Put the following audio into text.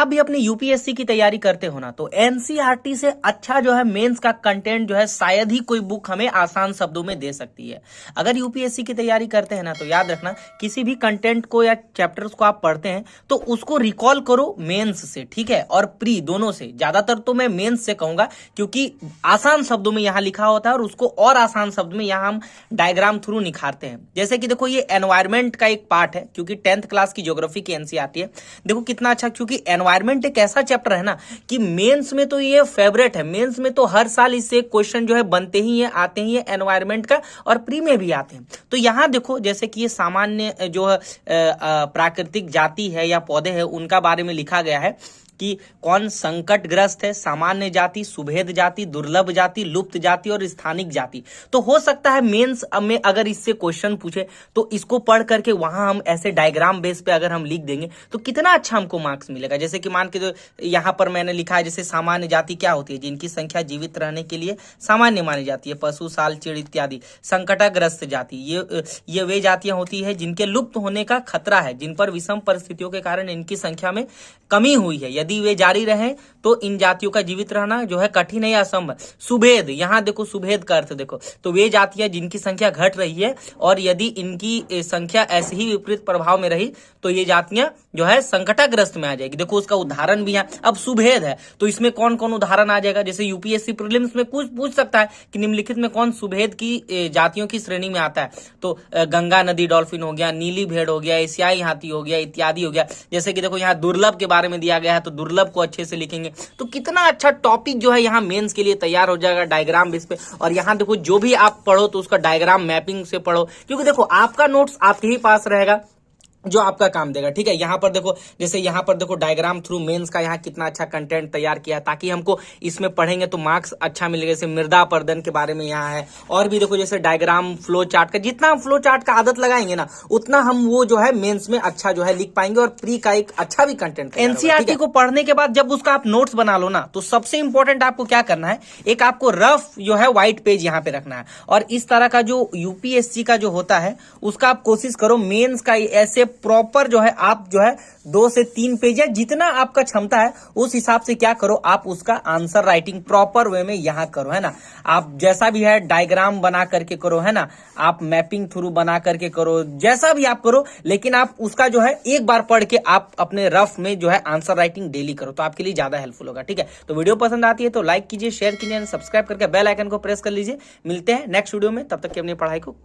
आप भी अपनी यूपीएससी की तैयारी करते हो ना, तो एनसीईआरटी से अच्छा जो है मेंस का कंटेंट जो है शायद ही कोई बुक हमें आसान शब्दों में दे सकती है। अगर यूपीएससी की तैयारी करते हैं ना, तो याद रखना किसी भी कंटेंट को या चैप्टर्स को आप पढ़ते हैं तो उसको रिकॉल करो मेंस से, ठीक है, और प्री दोनों से। ज्यादातर तो मैं मेंस से कहूंगा क्योंकि आसान शब्दों में यहां लिखा होता है और उसको और आसान शब्द में यहां हम डायग्राम थ्रू निखारते हैं। जैसे कि देखो ये एनवायरमेंट का एक पार्ट है, क्योंकि 10th क्लास की ज्योग्राफी की एनसीईआरटी है। देखो कितना अच्छा, क्योंकि एनवायरमेंट एक ऐसा चैप्टर है ना कि मेंस में तो ये फेवरेट है, मेंस में तो हर साल इससे क्वेश्चन जो है बनते ही है, आते ही है एनवायरमेंट का, और प्री में भी आते हैं। तो यहां देखो जैसे कि ये सामान्य जो है प्राकृतिक जाति है या पौधे हैं उनका बारे में लिखा गया है कि कौन संकटग्रस्त है, सामान्य जाति, सुभेद जाति, दुर्लभ जाति, लुप्त जाति और स्थानिक जाति। तो हो सकता है मेंस में अगर इससे क्वेश्चन पूछे तो इसको पढ़ करके वहां हम ऐसे डायग्राम बेस पे अगर हम लिख देंगे तो कितना अच्छा हमको मार्क्स मिलेगा। जैसे कि मान के जो यहां पर मैंने लिखा है, जैसे सामान्य जाति क्या होती है, जिनकी संख्या जीवित रहने के लिए सामान्य मानी जाती है, पशु, साल, चिड़ इत्यादि। संकटग्रस्त जाति ये वे जातियां होती है जिनके लुप्त होने का खतरा है, जिन पर विषम परिस्थितियों के कारण इनकी संख्या में कमी हुई है। यदि वे जारी रहे तो इन जातियों का जीवित रहना जो है कठिन है या असंभव। सुभेद, यहां देखो सुभेद का अर्थ देखो, तो वे जातियां जिनकी संख्या घट रही है और यदि इनकी संख्या ऐसे ही विपरीत प्रभाव में रही तो ये जातियां जो है संकटग्रस्त में आ जाएगी। देखो उसका उदाहरण भी है। अब सुभेद है तो इसमें कौन कौन उदाहरण आ जाएगा, जैसे यूपीएससी प्रीलिम्स में कुछ पूछ सकता है कि निम्नलिखित में कौन सुभेद की जातियों की श्रेणी में आता है। तो गंगा नदी डॉल्फिन हो गया, नीली भेड़ हो गया, एशियाई हाथी हो गया इत्यादि हो गया। जैसे कि देखो यहाँ दुर्लभ के बारे में दिया गया है तो दुर्लभ को अच्छे से लिखेंगे। तो कितना अच्छा टॉपिक जो है यहाँ मेंस के लिए तैयार हो जाएगा डायग्राम बेस पे। और यहाँ देखो जो भी आप पढ़ो तो उसका डायग्राम मैपिंग से पढ़ो, क्योंकि देखो आपका नोट्स आपके ही पास रहेगा जो आपका काम देगा, ठीक है। यहाँ पर देखो, जैसे यहाँ पर देखो डायग्राम थ्रू मेंस का यहाँ कितना अच्छा कंटेंट तैयार किया है, ताकि हमको इसमें पढ़ेंगे तो मार्क्स अच्छा मिलेगा। जैसे मृदा अपर्दन के बारे में यहाँ है, और भी देखो जैसे डायग्राम फ्लो चार्ट का, जितना हम फ्लो चार्ट का आदत लगाएंगे ना उतना हम वो जो है मेंस में अच्छा जो है लिख पाएंगे और प्री का एक अच्छा भी कंटेंट। एनसीईआरटी को पढ़ने के बाद जब उसका आप नोट्स बना लो ना, तो सबसे इंपॉर्टेंट आपको क्या करना है, एक आपको रफ जो है व्हाइट पेज यहाँ पे रखना है। और इस तरह का जो यूपीएससी का जो होता है उसका आप कोशिश करो मेंस का ऐसे प्रॉपर जो है आप जो है 2 से 3 पेज है, जितना आपका क्षमता है उस हिसाब से क्या करो, आप उसका आंसर राइटिंग प्रॉपर वे में यहां करो, है ना। आप जैसा भी है डायग्राम बना करके करो, है ना, आप मैपिंग थ्रू बना करके करो, जैसा भी आप करो, लेकिन आप उसका जो है एक बार पढ़ के आप अपने रफ में जो है आंसर राइटिंग डेली करो, तो आपके लिए ज्यादा हेल्पफुल होगा, ठीक है। तो वीडियो पसंद आती है तो लाइक कीजिए, शेयर कीजिए, सब्सक्राइब करके बेल आइकन को प्रेस कर लीजिए। मिलते हैं नेक्स्ट वीडियो में, तब तक की अपनी पढ़ाई को